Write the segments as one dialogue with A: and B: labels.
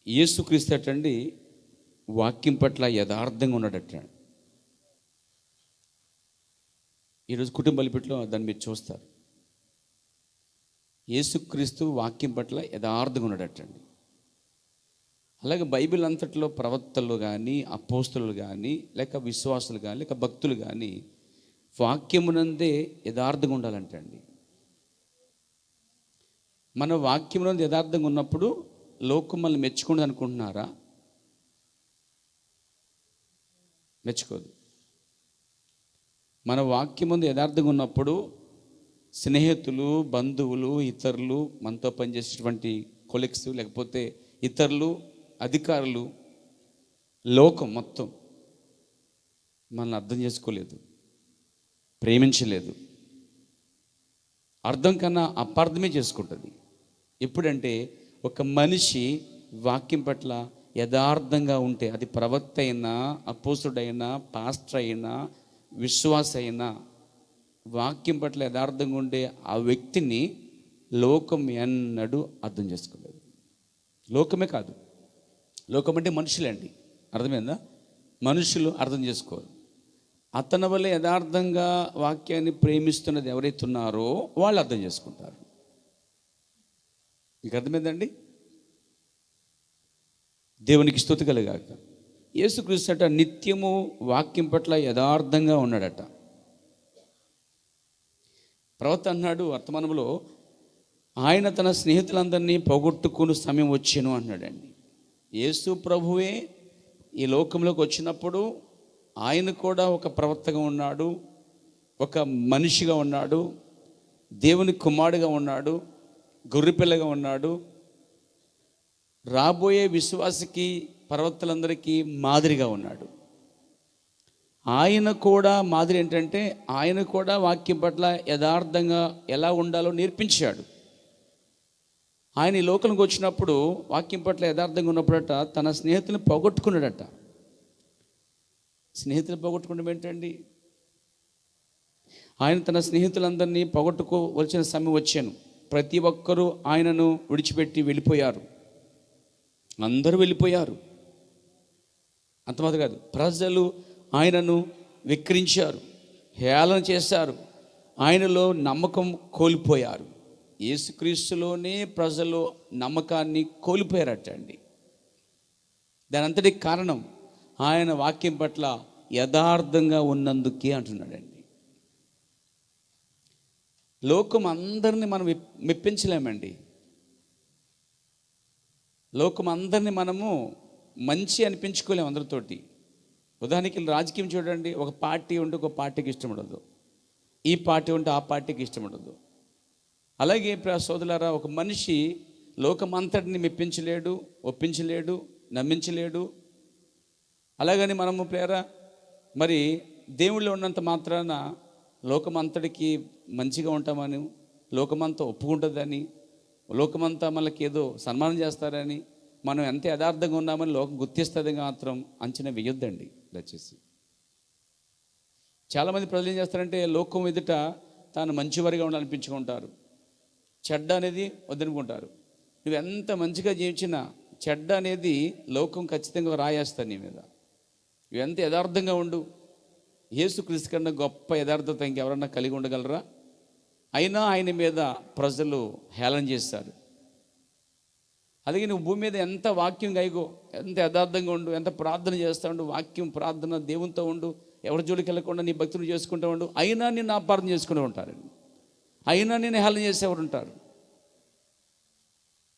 A: యేసుక్రీస్తు అటండి వాక్యం పట్ల యథార్థంగా ఉన్నాడట. ఈరోజు కుటుంబ బలిపీఠలో దాన్ని మీరు చూస్తారు. యేసుక్రీస్తు వాక్యం పట్ల యథార్థంగా ఉన్నాడటండి. అలాగే బైబిల్ అంతట్లో ప్రవక్తలు కానీ, అపోస్తలులు కానీ, లేక విశ్వాసులు కానీ, లేక భక్తులు కానీ వాక్యమునందే యథార్థంగా ఉండాలంటండి. మన వాక్యమునందు యథార్థంగా ఉన్నప్పుడు లోకం మనల్ని మెచ్చుకుంది అనుకుంటున్నారా? మెచ్చుకోదు. మన వాక్యం ముందు యథార్థంగా ఉన్నప్పుడు స్నేహితులు, బంధువులు, ఇతరులు, మనతో పనిచేసేటువంటి కొలీగ్స్, లేకపోతే ఇతరులు, అధికారులు, లోకం మొత్తం మనల్ని అర్థం చేసుకోలేదు, ప్రేమించలేదు. అర్థం కన్నా అపార్థమే చేసుకుంటుంది. ఎప్పుడంటే ఒక మనిషి వాక్యం పట్ల యథార్థంగా ఉంటే, అది ప్రవక్త అయినా, అపోస్తుడైనా, పాస్టర్ అయినా, విశ్వాస అయినా, వాక్యం పట్ల యథార్థంగా ఉండే ఆ వ్యక్తిని లోకం ఎన్నడూ అర్థం చేసుకోలేదు. లోకమే కాదు, లోకం అంటే మనుషులండి, అర్థమైందా? మనుషులు అర్థం చేసుకోరు. అతని వల్ల యథార్థంగా వాక్యాన్ని ప్రేమిస్తున్నది ఎవరైతే ఉన్నారో వాళ్ళు అర్థం చేసుకుంటారు. మీకు అర్థమైందండి? దేవునికి స్తుతి కలుగాక. యేసుక్రీస్తు అట నిత్యము వాక్యం పట్ల యథార్థంగా ఉన్నాడట. ప్రవక్త అన్నాడు వర్తమానంలో, ఆయన తన స్నేహితులందరినీ పోగొట్టుకుని సమయం వచ్చాను అన్నాడండి. యేసు ప్రభువే ఈ లోకంలోకి వచ్చినప్పుడు ఆయన కూడా ఒక ప్రవక్తగా ఉన్నాడు, ఒక మనిషిగా ఉన్నాడు, దేవుని కుమారుడిగా ఉన్నాడు, గొర్రెపిల్లగా ఉన్నాడు. రాబోయే విశ్వాసకి, ప్రవక్తలందరికీ మాదిరిగా ఉన్నాడు. ఆయన కూడా మాదిరి ఏంటంటే, ఆయన కూడా వాక్యం పట్ల యథార్థంగా ఎలా ఉండాలో నేర్పించాడు. ఆయన ఈ లోకంలోకి వచ్చినప్పుడు వాక్యం పట్ల యథార్థంగా ఉన్నప్పుడట తన స్నేహితులను పోగొట్టుకున్నాడట. స్నేహితులు పోగొట్టుకోవడం ఏంటండి? ఆయన తన స్నేహితులందరినీ పోగొట్టుకోవలసిన సమయం వచ్చాను. ప్రతి ఒక్కరూ ఆయనను విడిచిపెట్టి వెళ్ళిపోయారు. అందరూ వెళ్ళిపోయారు. అంతమాత్రం కాదు, ప్రజలు ఆయనను వెక్కిరించారు, హేళన చేశారు, ఆయనలో నమ్మకం కోల్పోయారు. యేసుక్రీస్తులోనే ప్రజలు నమ్మకాన్ని కోల్పోయారట అండి. దాని అంతటికి కారణం ఆయన వాక్యం పట్ల యథార్థంగా ఉన్నందుకే అంటున్నాడండి. లోకం అందరినీ మనం మెప్పించలేమండి. లోకం అందరినీ మనము మంచి అనిపించుకోలేము అందరితోటి. ఉదాహరణకి రాజకీయం చూడండి, ఒక పార్టీ ఉంటే ఒక పార్టీకి ఇష్టం ఉండదు, ఈ పార్టీ ఉంటే ఆ పార్టీకి ఇష్టం ఉండదు. అలాగే సోదరులారా, ఒక మనిషి లోకం అంతటిని మెప్పించలేడు, ఒప్పించలేడు, నమ్మించలేడు. అలాగని మనము ప్రేరా మరి దేవుళ్ళు ఉన్నంత మాత్రాన లోకమంతటికి మంచిగా ఉంటామని, లోకమంతా ఒప్పుకుంటుందని, లోకమంతా మనకి ఏదో సన్మానం చేస్తారని, మనం ఎంత యథార్థంగా ఉన్నామని లోకం గుర్తిస్తుంది మాత్రం అంచనా వేయొద్దండి దయచేసి. చాలామంది ప్రజలు ఏం చేస్తారంటే లోకం ఎదుట తాను మంచివారిగా ఉండాలనిపించుకుంటారు, చెడ్డ అనేది వద్దనుకుంటారు. నువ్వు ఎంత మంచిగా జీవించినా చెడ్డ అనేది లోకం ఖచ్చితంగా రాయేస్తాను నీ మీద. నువ్వు ఎంత యథార్థంగా ఉండు. యేసుక్రీస్తు కన్నా గొప్ప యథార్థత ఇంకెవరన్నా కలిగి ఉండగలరా? అయినా ఆయన మీద ప్రజలు హేళన చేస్తారు. అలాగే నువ్వు భూమి మీద ఎంత వాక్యం గైగో, ఎంత యథార్థంగా ఉండు, ఎంత ప్రార్థన చేస్తూ ఉండు, వాక్యం ప్రార్థన దేవునితో ఉండు, ఎవరి జోలికి వెళ్ళకుండా నీ భక్తులు చేసుకుంటూ ఉండు, అయినా నిన్ను అపార్థన చేసుకుని ఉంటారండి. అయినా నేను హేళన చేసేవారు ఉంటారు.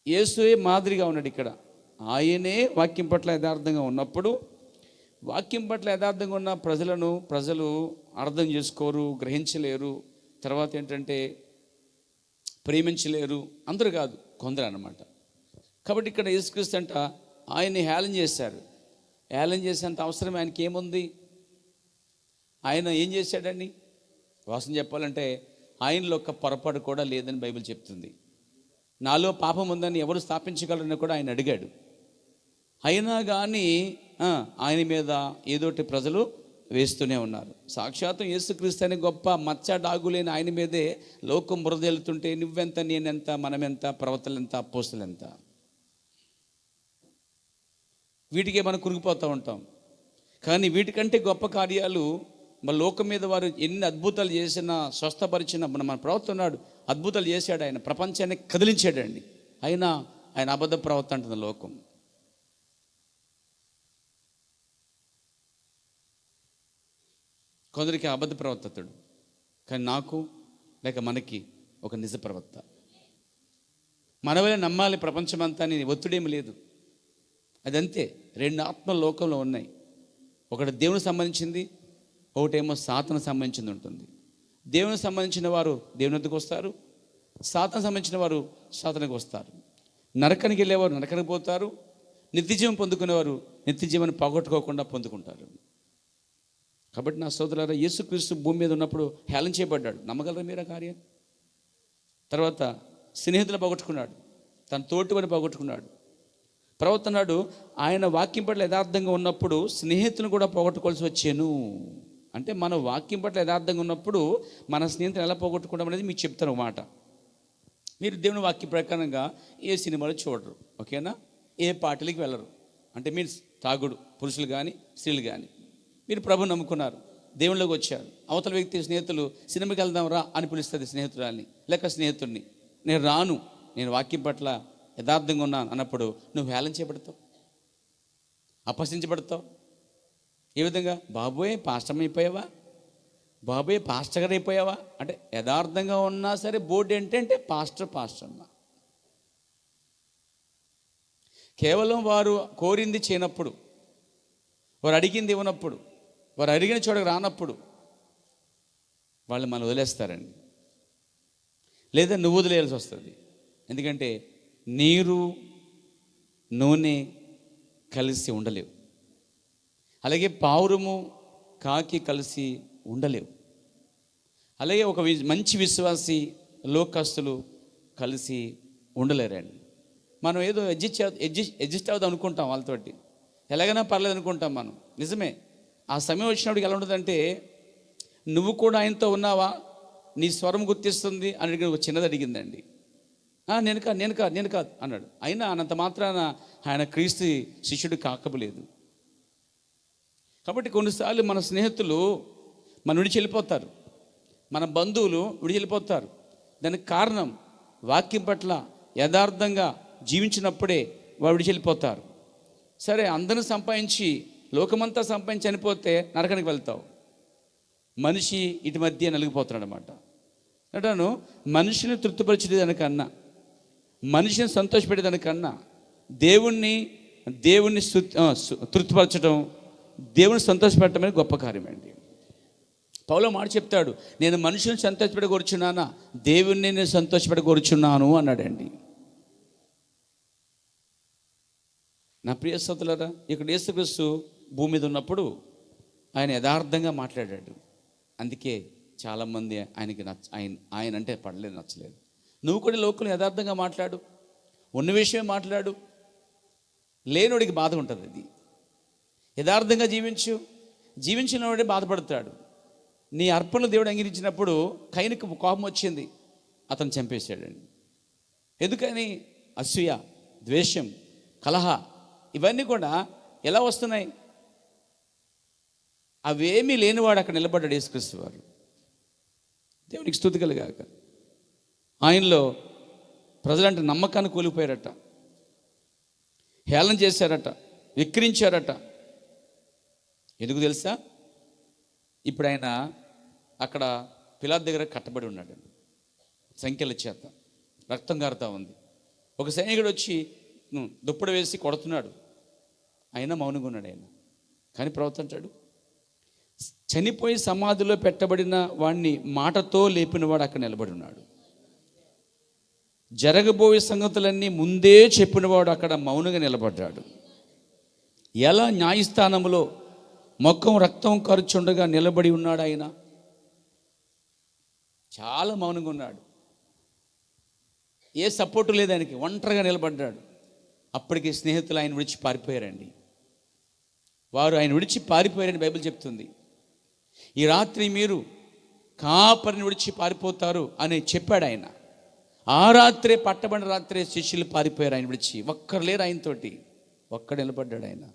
A: యేసుయే మాదిరిగా ఉన్నాడు ఇక్కడ. ఆయనే వాక్యం పట్ల యథార్థంగా ఉన్నప్పుడు, వాక్యం పట్ల యథార్థంగా ఉన్న ప్రజలు అర్థం చేసుకోరు, గ్రహించలేరు. తర్వాత ఏంటంటే ప్రేమించలేరు. అందరూ కాదు, కొందరు అన్నమాట. కాబట్టి ఇక్కడ యేసుక్రీస్తు అంట ఆయన్ని హేళన చేశారు. హేళన చేసేంత అవసరం ఆయనకి ఏముంది? ఆయన ఏం చేశాడండి? వాసన చెప్పాలంటే ఆయనలో ఒక్క పొరపాటు కూడా లేదని బైబిల్ చెప్తుంది. నాలో పాపం ఉందని ఎవరు స్థాపించగలరని కూడా ఆయన అడిగాడు. అయినా కానీ ఆయన మీద ఏదోటి ప్రజలు వేస్తూనే ఉన్నారు. సాక్షాత్తు యేసుక్రీస్తు అనే గొప్ప మచ్చ డాగులేని ఆయన మీదే లోకం బురదెళ్తుంటే నువ్వెంత, నేనెంత, మనమెంత, ప్రవక్తలెంత, అపోస్తలెంత? వీటికే మనం కురిగిపోతూ ఉంటాం. కానీ వీటికంటే గొప్ప కార్యాలు మన లోకం మీద వారు ఎన్ని అద్భుతాలు చేసినా, స్వస్థపరిచిన మన ప్రవక్త ఉన్నాడు, అద్భుతాలు చేశాడు, ఆయన ప్రపంచాన్ని కదిలించాడండి. అయినా ఆయన అబద్ధ ప్రవక్త అంటుంది లోకం. కొందరికి అబద్ధ ప్రవక్త అతడు, కానీ నాకు లేక మనకి ఒక నిజ ప్రవక్త. మన వల్ల నమ్మాలి ప్రపంచమంతా అని ఒత్తిడేమి లేదు. అదంతే. రెండు ఆత్మల లోకంలో ఉన్నాయి. ఒకటి దేవునికి సంబంధించింది, ఒకటేమో సాతానుకు సంబంధించింది ఉంటుంది. దేవునికి సంబంధించిన వారు దేవుని వద్దకు వస్తారు, సాతానుకు సంబంధించిన వారు సాతానుకు వస్తారు. నరకానికి వెళ్ళేవారు నరకానికి పోతారు, నిత్యజీవం పొందుకునేవారు నిత్యజీవాన్ని పోగొట్టుకోకుండా పొందుకుంటారు. కాబట్టి నా సోదరులారా, యేసుక్రీస్తు భూమి మీద ఉన్నప్పుడు హేళన చేయబడ్డాడు. నమ్మగలరా మీరు ఆ కార్యం? తర్వాత స్నేహితులు పోగొట్టుకున్నాడు, తన తోటివారిని పోగొట్టుకున్నాడు. ప్రవక్త అన్నాడు, ఆయన వాక్యం పట్ల యథార్థంగా ఉన్నప్పుడు స్నేహితులను కూడా పోగొట్టుకోవాల్సి వచ్చాను. అంటే మన వాక్యం పట్ల యథార్థంగా ఉన్నప్పుడు మన స్నేహితులు ఎలా పోగొట్టుకోవడం అనేది మీకు చెప్తాను ఒక మాట. మీరు దేవుని వాక్య ప్రకారంగా ఏ సినిమాలు చూడరు, ఓకేనా? ఏ పార్టీలకు వెళ్ళరు. అంటే మీరు తాగుడు, పురుషులు కానీ స్త్రీలు కానీ, మీరు ప్రభుని నమ్ముకున్నారు, దేవుళ్ళకి వచ్చారు. అవతల వ్యక్తి స్నేహితులు సినిమాకి వెళ్దాం రా అని పిలుస్తుంది స్నేహితురాల్ని లేక స్నేహితుడిని. నేను రాను, నేను వాక్యం పట్ల యథార్థంగా ఉన్నాను అన్నప్పుడు నువ్వు హేళన చేయబడతావు, అపహసించబడతావు. ఏ విధంగా? బాబోయ్ పాస్టర్ అయిపోయావా, బాబోయ్ పాస్టర్ గారు అయిపోయావా అంటే యథార్థంగా ఉన్నా సరే బోర్డు ఏంటంటే పాస్టర్ అన్న. కేవలం వారు కోరింది చేయనప్పుడు, వారు అడిగింది ఇవ్వనప్పుడు, వారు అడిగిన చోటకు రానప్పుడు వాళ్ళు మనం వదిలేస్తారండి. లేదా నువ్వు వదిలేయాల్సి వస్తుంది. ఎందుకంటే నీరు నూనె కలిసి ఉండలేవు, అలాగే పావురము కాకి కలిసి ఉండలేవు, అలాగే ఒక మంచి విశ్వాసి లోకస్తులు కలిసి ఉండలేరండి. మనం ఏదో అడ్జస్ట్ అవుదాం అనుకుంటాం, వాళ్ళతోటి ఎలాగైనా పర్లేదు అనుకుంటాం మనం. నిజమే, ఆ సమయం వచ్చినప్పటికి ఎలా ఉంటుందంటే, నువ్వు కూడా ఆయనతో ఉన్నావా, నీ స్వరం గుర్తిస్తుంది అని అడిగిన ఒక చిన్నది అడిగిందండి. నేను కాదు అన్నాడు. అయినా అనంత మాత్రాన ఆయన క్రీస్తు శిష్యుడు కాకపోలేదు. కాబట్టి కొన్నిసార్లు మన స్నేహితులు మన విడిచి వెళ్ళిపోతారు, మన బంధువులు విడిచి వెళ్ళిపోతారు. దానికి కారణం వాక్యం పట్ల యథార్థంగా జీవించినప్పుడే వారు విడిచి వెళ్ళిపోతారు. సరే, అందరిని సంపాదించి లోకమంతా సంపాదించి చనిపోతే నరకానికి వెళ్తావు. మనిషి ఇటు మధ్య నలిగిపోతున్నాడు అన్నమాట. అంటాను, మనిషిని తృప్తిపరిచేదానికన్నా, మనిషిని సంతోషపెట్టేదానికన్నా దేవుణ్ణి తృప్తిపరచడం, దేవుని సంతోషపెట్టడం గొప్ప కార్యమండి. పౌలు మాట చెప్తాడు, నేను మనుషుని సంతోషపెట్టగోరుచున్నానా, దేవుణ్ణి నేను సంతోషపెట్టగోరుచున్నాను అన్నాడండి. నా ప్రియ సోదరులారా, ఇక్కడ యేసుక్రీస్తు భూమి మీద ఉన్నప్పుడు ఆయన యథార్థంగా మాట్లాడాడు. అందుకే చాలామంది ఆయనకి ఆయన అంటే పడలేదు, నచ్చలేదు. నువ్వు కూడా లోకంలో యథార్థంగా మాట్లాడు, ఉన్న విషయమే మాట్లాడు. లేనోడికి బాధ ఉంటుంది. అది యథార్థంగా జీవించిన వాడే బాధపడతాడు. నీ అర్పణలు దేవుడు అంగీకరించినప్పుడు కయనకు కోపం వచ్చింది, అతను చంపేశాడండి. ఎందుకని? అసూయ, ద్వేషం, కలహ, ఇవన్నీ కూడా ఎలా వస్తున్నాయి? అవేమీ లేనివాడు అక్కడ నిలబడ్డాడు యేసుక్రీస్తు వారు. దేవునికి స్తుతి కలుగాక. ఆయనలో ప్రజలంటే నమ్మకాన్ని కోల్పోయారట, హేళన చేశారట, విక్రించారట. ఎందుకు తెలుసా? ఇప్పుడు ఆయన అక్కడ పిలాతు దగ్గర కట్టబడి ఉన్నాడు, సంఖ్యల చేత రక్తం కారుతా ఉంది. ఒక సైనికుడు వచ్చి దుప్పటి వేసి కొడుతున్నాడు, అయినా మౌనంగా ఉన్నాడు ఆయన. కానీ ప్రవక్త అంటాడు, చనిపోయి సమాధిలో పెట్టబడిన వాడిని మాటతో లేపినవాడు అక్కడ నిలబడి ఉన్నాడు. జరగబోయే సంగతులన్నీ ముందే చెప్పినవాడు అక్కడ మౌనంగా నిలబడ్డాడు. ఎలా న్యాయస్థానంలో మొక్కం రక్తం ఖర్చుండగా నిలబడి ఉన్నాడు ఆయన. చాలా మౌనంగా ఉన్నాడు, ఏ సపోర్టు లేదు ఆయనకి, ఒంటరిగా నిలబడ్డాడు. అప్పటికి స్నేహితులు ఆయన విడిచి పారిపోయారండి. వారు ఆయన విడిచి పారిపోయారని బైబిల్ చెప్తుంది. ఈ రాత్రి మీరు కాపరిని విడిచి పారిపోతారు అని చెప్పాడు ఆయన. ఆ రాత్రే, పట్టబడిన రాత్రే శిష్యులు పారిపోయారు ఆయన విడిచి. ఒక్కరు లేరు ఆయనతోటి, ఒక్కడ నిలబడ్డాడు ఆయన.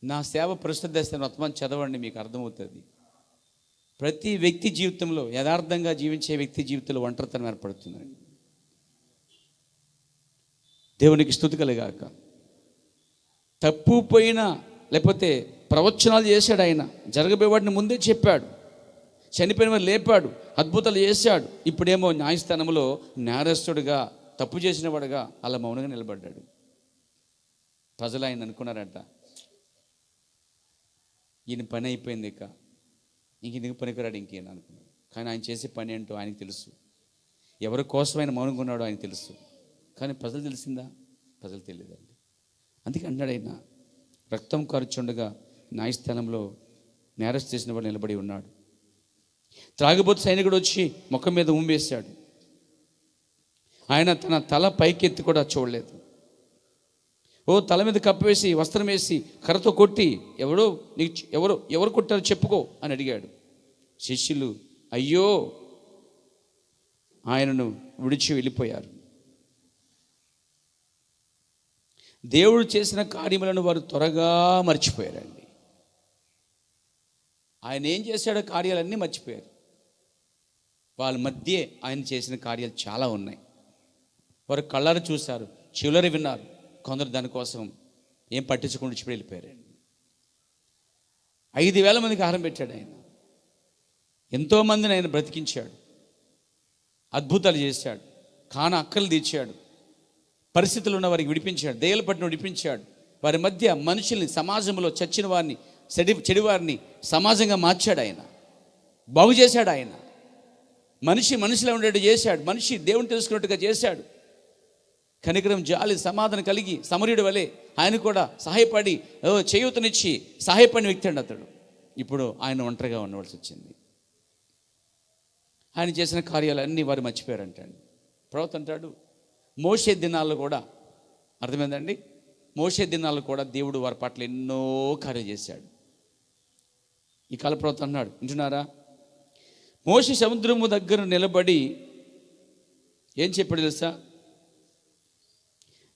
A: నా సేవ పరిశుద్ధ వర్తమానం చదవండి, మీకు అర్థమవుతుంది. ప్రతి వ్యక్తి జీవితంలో, యథార్థంగా జీవించే వ్యక్తి జీవితంలో ఒంటరితనం ఏర్పడుతుందండి. దేవునికి స్తుతి కలుగాక. తప్పు పోయినా, లేకపోతే ప్రవచనాలు చేశాడు ఆయన, జరగబోయేవాడిని ముందే చెప్పాడు, చనిపోయిన వారు లేపాడు, అద్భుతాలు చేశాడు. ఇప్పుడేమో న్యాయస్థానంలో నేరస్తుడిగా, తప్పు చేసిన వాడుగా అలా మౌనంగా నిలబడ్డాడు. ప్రజలు ఆయన అనుకున్నారట, ఈయన పని అయిపోయింది, ఇంకెందుకు పనికిరాడు ఇంకేనా అనుకున్నాడు. కానీ ఆయన చేసే పని ఏంటో ఆయనకు తెలుసు, ఎవరి కోసం ఆయన మౌనంగా ఉన్నాడో ఆయనకు తెలుసు. కానీ ప్రజలు తెలిసిందా? ప్రజలు తెలియదండి. అందుకే అన్నాడు ఆయన, రక్తం ఖర్చుండగా న్యాయస్థానంలో నేరస్తు చేసిన వాడు నిలబడి ఉన్నాడు. త్రాగిబోతు సైనికుడు వచ్చి ముఖం మీద ఉమ్మేశాడు. ఆయన తన తల పైకెత్తి కూడా చూడలేదు. తల మీద కప్పు వేసి, వస్త్రం వేసి, కర్రతో కొట్టి, ఎవరు కొట్టారో చెప్పుకో అని అడిగాడు. శిష్యులు అయ్యో ఆయనను విడిచి వెళ్ళిపోయారు. దేవుడు చేసిన కార్యములను వారు త్వరగా మర్చిపోయారండి. ఆయన ఏం చేశాడో కార్యాలన్నీ మర్చిపోయారు. వాళ్ళ మధ్య ఆయన చేసిన కార్యాలు చాలా ఉన్నాయి. వారు కళ్ళారు చూశారు, చెవులరు విన్నారు. కొందరు దానికోసం ఏం పట్టించుకొని విడిచిపెట్టి వెళ్ళిపోయారండి. 5,000 మందికి ఆహారం పెట్టాడు ఆయన. ఎంతోమందిని ఆయన బ్రతికించాడు, అద్భుతాలు చేశాడు, కాన అక్కలు తీర్చాడు, పరిస్థితులు ఉన్న వారికి విడిపించాడు, దయ్యాల పట్టిన విడిపించాడు. వారి మధ్య మనుషుల్ని, సమాజంలో చచ్చిన వారిని, చెడివారిని సమాజంగా మార్చాడు ఆయన, బాగు చేశాడు ఆయన. మనిషిలో ఉండేట్టు చేశాడు, మనిషి దేవుని తెలుసుకున్నట్టుగా చేశాడు. కనికరం, జాలి, సమాధానం కలిగి సమరీయుడి వలె ఆయన కూడా సహాయపడి, చేయూతనిచ్చి సహాయపడిన వ్యక్తి అండి అతడు. ఇప్పుడు ఆయన ఒంటరిగా ఉండవలసి వచ్చింది. ఆయన చేసిన కార్యాలన్నీ వారు మర్చిపోయారంటండి. ప్రవక్త అంటాడు, మోషే దినాల్లో కూడా, అర్థమైందండి, మోషే దినాల్లో కూడా దేవుడు వారి పట్ల ఎన్నో కార్యాలు చేశాడు. ఈ కాల ప్రవక్త అన్నాడు, వింటున్నారా? మోషే సముద్రము దగ్గర నిలబడి ఏం చెప్పాడు తెలుసా?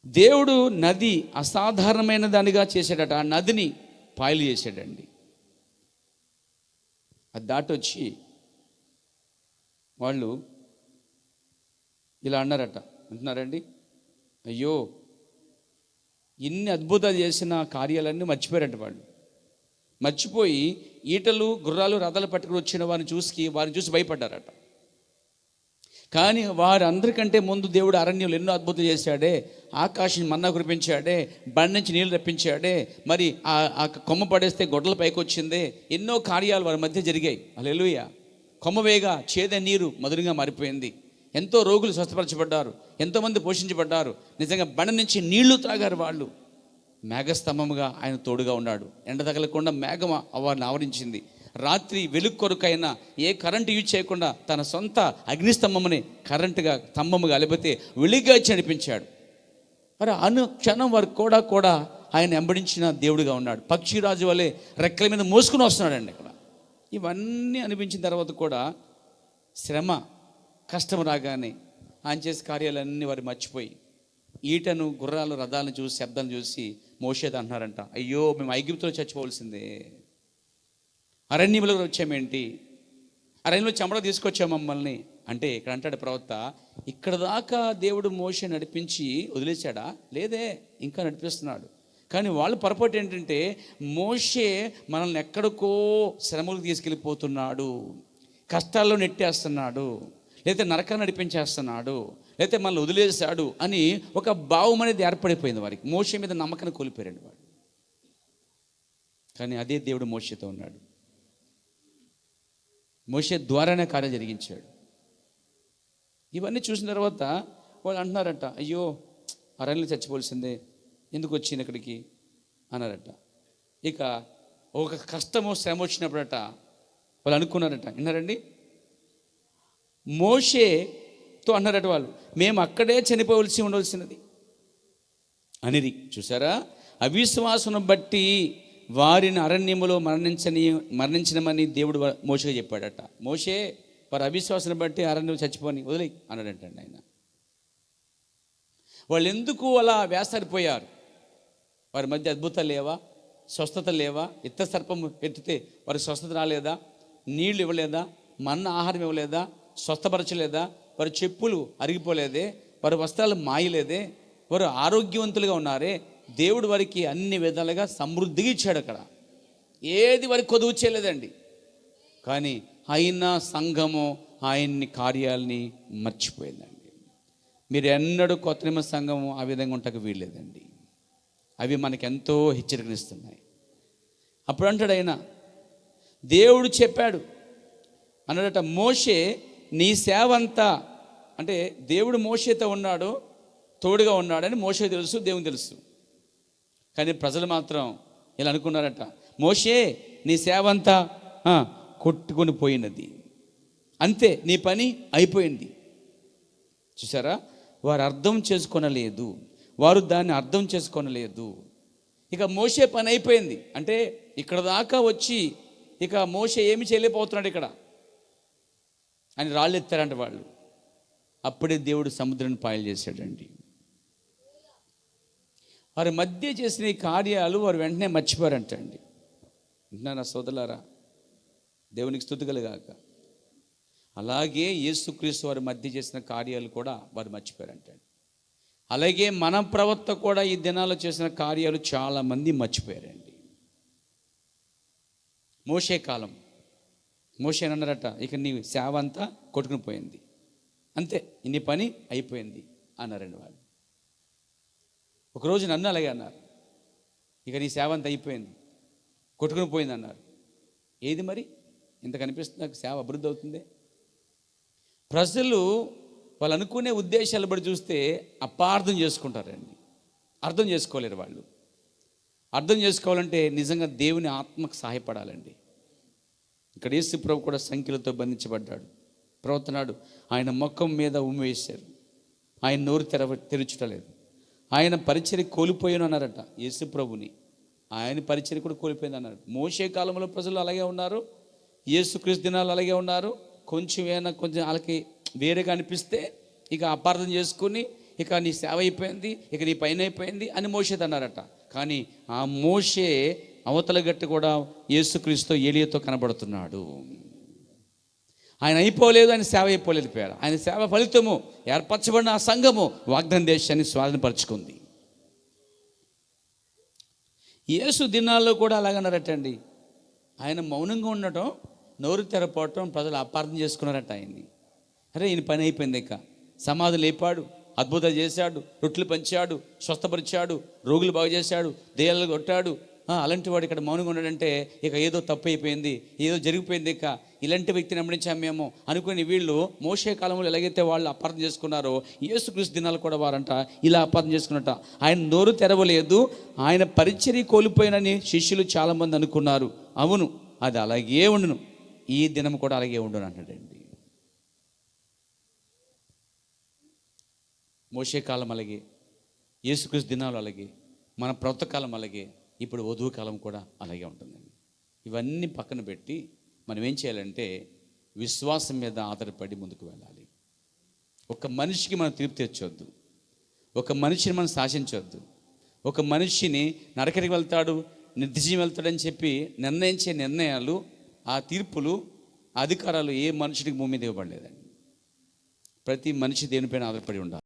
A: దేవుడు నది అసాధారణమైన దానిగా చేశాడట. ఆ నదిని పాయలు చేశాడండి. అది దాటొచ్చి వాళ్ళు ఇలా అన్నారట, అంటున్నారండి, అయ్యో ఇన్ని అద్భుతాలు చేసిన కార్యాలన్నీ మర్చిపోయారట. వాళ్ళు మర్చిపోయి ఈటలు, గుర్రాలు, రథాలు పట్టుకుని వచ్చిన వారిని చూసి భయపడ్డారట. కానీ వారందరికంటే ముందు దేవుడు అరణ్యంలో ఎన్నో అద్భుతాలు చేశాడే, ఆకాశం మన్నా కురిపించాడే, బండి నుంచి నీళ్ళు రప్పించాడే, మరి ఆ కొమ్మ పడేస్తే గొడ్డల పైకి వచ్చిందే, ఎన్నో కార్యాలు వారి మధ్య జరిగాయి. హల్లెలూయా. కొమ్మ వేగా చేదే నీరు మధురంగా మారిపోయింది. ఎంతో రోగులు స్వస్థపరచబడ్డారు, ఎంతోమంది పోషించబడ్డారు. నిజంగా బండి నుంచి నీళ్లు త్రాగారు వాళ్ళు. మేఘస్తంభముగా ఆయన తోడుగా ఉన్నాడు. ఎండ తగలకుండా మేఘం వారిని ఆవరించింది. రాత్రి వెలుగు కొరకైనా ఏ కరెంటు యూజ్ చేయకుండా తన సొంత అగ్నిస్తంభముని కరెంటుగా, స్తంభముగా, లేకపోతే వెలుగుగా ఇచ్చి నడిపించాడు. మరి అనుక్షణం వారు కూడా ఆయన వెంబడించిన దేవుడిగా ఉన్నాడు. పక్షిరాజు వలె రెక్కల మీద మోసుకుని వస్తున్నాడండి ఇక్కడ. ఇవన్నీ అనిపించిన తర్వాత కూడా శ్రమ, కష్టం రాగానే ఆయన చేసే కార్యాలన్నీ వారు మర్చిపోయి ఈటను, గుర్రాలు, రథాలను చూసి, శబ్దాలను చూసి మోషేతో అంటున్నారంట, అయ్యో మేము ఐగుప్తులో చచ్చిపోవలసిందే, అరణ్యంలో వచ్చామేంటి, అరణ్యంలో చెమట తీసుకొచ్చాం మమ్మల్ని అంటే. ఇక్కడ అంటాడు ప్రవక్త, ఇక్కడ దాకా దేవుడు మోషే నడిపించి వదిలేశాడా? లేదే, ఇంకా నడిపిస్తున్నాడు. కానీ వాళ్ళ పొరపాటు ఏంటంటే, మోషే మనల్ని ఎక్కడికో శ్రమలకు తీసుకెళ్ళిపోతున్నాడు, కష్టాల్లో నెట్టేస్తున్నాడు, లేకపోతే నరకాన్ని నడిపించేస్తున్నాడు, లేకపోతే మనల్ని వదిలేశాడు అని ఒక భావం అనేది ఏర్పడిపోయింది వారికి. మోషే మీద నమ్మకాన్ని కోల్పోయారండి వాడు. కానీ అదే దేవుడు మోషేతో ఉన్నాడు. మోషే ద్వారానే కార్యం జరిగించాడు. ఇవన్నీ చూసిన తర్వాత వాళ్ళు అంటున్నారట, అయ్యో అరణ్యంలో చచ్చిపోవలసిందే, ఎందుకు వచ్చింది ఇక్కడికి అన్నారట. ఇక ఒక కష్టమో శ్రమ వచ్చినప్పుడట వాళ్ళు అనుకున్నారట, విన్నారండి, మోషేతో అన్నారట వాళ్ళు, మేము అక్కడే చనిపోవలసి ఉండవలసినది అనిరి. చూసారా, అవిశ్వాసం బట్టి వారిని అరణ్యములో మరణించనమని దేవుడు మోషేగా చెప్పాడట. మోషే వారి అవిశ్వాసం బట్టి అరణ్యం చచ్చిపోని వదిలే అన్నాడంటండి ఆయన. వాళ్ళు ఎందుకు అలా వేసారిపోయారు? వారి మధ్య అద్భుతాలు లేవా? స్వస్థత లేవా? ఇత్త సర్పం ఎత్తితే వారికి స్వస్థత రాలేదా? నీళ్లు ఇవ్వలేదా? మన్న ఆహారం ఇవ్వలేదా? స్వస్థపరచలేదా? వారి చెప్పులు అరిగిపోలేదే? వారి వస్త్రాలు మాయలేదే? వారు ఆరోగ్యవంతులుగా ఉన్నారే? దేవుడు వారికి అన్ని విధాలుగా సమృద్ధిగా ఇచ్చాడు. అక్కడ ఏది వారికి కొదువు చేయలేదండి. కానీ అయినా సంఘము ఆయన్ని కార్యాలని మర్చిపోయిందండి. మీరు ఎన్నడూ కొత్త నియమ సంఘము ఆ విధంగా ఉండక వీల్లేదండి. అవి మనకెంతో హెచ్చరికనిస్తున్నాయి. అప్పుడు అంటాడు ఆయన, దేవుడు చెప్పాడు అన్నాడట, మోషే నీ సేవ అంతా, అంటే దేవుడు మోషేతో ఉన్నాడు, తోడుగా ఉన్నాడని మోషే తెలుసు, దేవుని తెలుసు. కానీ ప్రజలు మాత్రం ఇలా అనుకున్నారట, మోషే నీ సేవ అంతా కొట్టుకొని పోయినది, అంతే, నీ పని అయిపోయింది. చూసారా, వారు అర్థం చేసుకొనలేదు, వారు దాన్ని అర్థం చేసుకొనలేదు. ఇక మోషే పని అయిపోయింది అంటే ఇక్కడ దాకా వచ్చి ఇక మోషే ఏమి చేయలేకపోతున్నాడు ఇక్కడ అని రాళ్ళు ఎత్తారంట వాళ్ళు. అప్పుడే దేవుడు సముద్రాన్ని పాయలు చేశాడండి. వారి మధ్య చేసిన ఈ కార్యాలు వారు వెంటనే మర్చిపోయారంటండి. వింటున్నారా సోదరులారా? దేవునికి స్తుతి కలుగాక. అలాగే యేసుక్రీస్తు వారి మధ్య చేసిన కార్యాలు కూడా వారు మర్చిపోయారంటండి. అలాగే మన ప్రవక్త కూడా ఈ దినాల్లో చేసిన కార్యాలు చాలామంది మర్చిపోయారండి. మోషే కాలం, మోషే అన్నారట, ఇక నీ సేవ అంతా కొట్టుకుని పోయింది, అంతే, నీ పని అయిపోయింది అన్నారండి వాళ్ళు. ఒకరోజు నన్ను అలాగే అన్నారు, ఇక నీ సేవ అంతా అయిపోయింది, కొట్టుకుని పోయింది అన్నారు. ఏది మరి ఇంత కనిపిస్తుంది, నాకు సేవ అభివృద్ధి అవుతుంది? ప్రజలు వాళ్ళు అనుకునే ఉద్దేశాలు బట్టి చూస్తే అపార్థం చేసుకుంటారండి. అర్థం చేసుకోలేరు వాళ్ళు. అర్థం చేసుకోవాలంటే నిజంగా దేవుని ఆత్మకు సహాయపడాలండి. ఇక్కడ యేసు ప్రభు కూడా సంఖ్యలతో బంధించబడ్డాడు. ప్రవర్తనాడు, ఆయన ముఖం మీద ఉమ్మి వేశారు, ఆయన నోరు తెరుచుటలేదు, ఆయన పరిచర్య కోల్పోయాను అన్నారట యేసు ప్రభుని. ఆయన పరిచర్య కూడా కోల్పోయింది అన్నారు. మోషే కాలంలో ప్రజలు అలాగే ఉన్నారు, యేసుక్రీస్తు దినాలు అలాగే ఉన్నారు. కొంచెం వాళ్ళకి వేరేగా అనిపిస్తే ఇక అపార్థం చేసుకుని ఇక నీ సేవ అయిపోయింది, ఇక నీ పైన అయిపోయింది అని మోషేది అన్నారట. కానీ ఆ మోషే అవతల గట్టి కూడా యేసుక్రీస్తు ఏలియాతో కనబడుతున్నాడు. ఆయన అయిపోలేదు, ఆయన సేవ అయిపోలేదు. పేరు ఆయన సేవ ఫలితము ఏర్పరచబడిన ఆ సంఘము వాగ్దాన దేశాన్ని స్వాధీనపరుచుకుంది. యేసు దినాల్లో కూడా అలాగన్నారటండి. ఆయన మౌనంగా ఉండటం, నోరు తెరపోవటం ప్రజలు అపార్థం చేసుకున్నారట ఆయన్ని. అరే ఈయన పని అయిపోయింది, ఇక సమాధులు లేపాడు, అద్భుతాలు చేశాడు, రొట్టెలు పంచాడు, స్వస్థపరిచాడు, రోగులు బాగు చేశాడు, దెయ్యాలు కొట్టాడు, అలాంటి వాడు ఇక్కడ మౌనంగా ఉన్నాడంటే ఇక ఏదో తప్పు అయిపోయింది, ఏదో జరిగిపోయింది, ఇక ఇలాంటి వ్యక్తిని నమ్మడించాం మేము అనుకుని వీళ్ళు మోషే కాలంలో ఎలాగైతే వాళ్ళు అపార్థం చేసుకున్నారో యేసుక్రీస్తు దినాలు కూడా వారంట ఇలా అపార్థం చేసుకున్నట్ట. ఆయన నోరు తెరవలేదు, ఆయన పరిచర్య కోల్పోయినని శిష్యులు చాలామంది అనుకున్నారు. అవును, అది అలాగే ఉండును, ఈ దినం కూడా అలాగే ఉండును అన్నాడండి. మోషే కాలం అలాగే, యేసుక్రీస్తు దినాలు అలాగే, మన ప్రవక్త కాలం అలాగే, ఇప్పుడు వధువు కాలం కూడా అలాగే ఉంటుందండి. ఇవన్నీ పక్కన పెట్టి మనం ఏం చేయాలంటే విశ్వాసం మీద ఆధారపడి ముందుకు వెళ్ళాలి. ఒక మనిషికి మనం తీర్పు తెచ్చొద్దు, ఒక మనిషిని మనం శాసించవద్దు, ఒక మనిషిని నరకరికి వెళ్తాడు, నిర్దిశం వెళ్తాడని చెప్పి నిర్ణయించే నిర్ణయాలు, ఆ తీర్పులు, అధికారాలు ఏ మనుషుడికి భూమి మీద ఇవ్వబడలేదండి. ప్రతి మనిషి దేనిపైన ఆధారపడి ఉండాలి.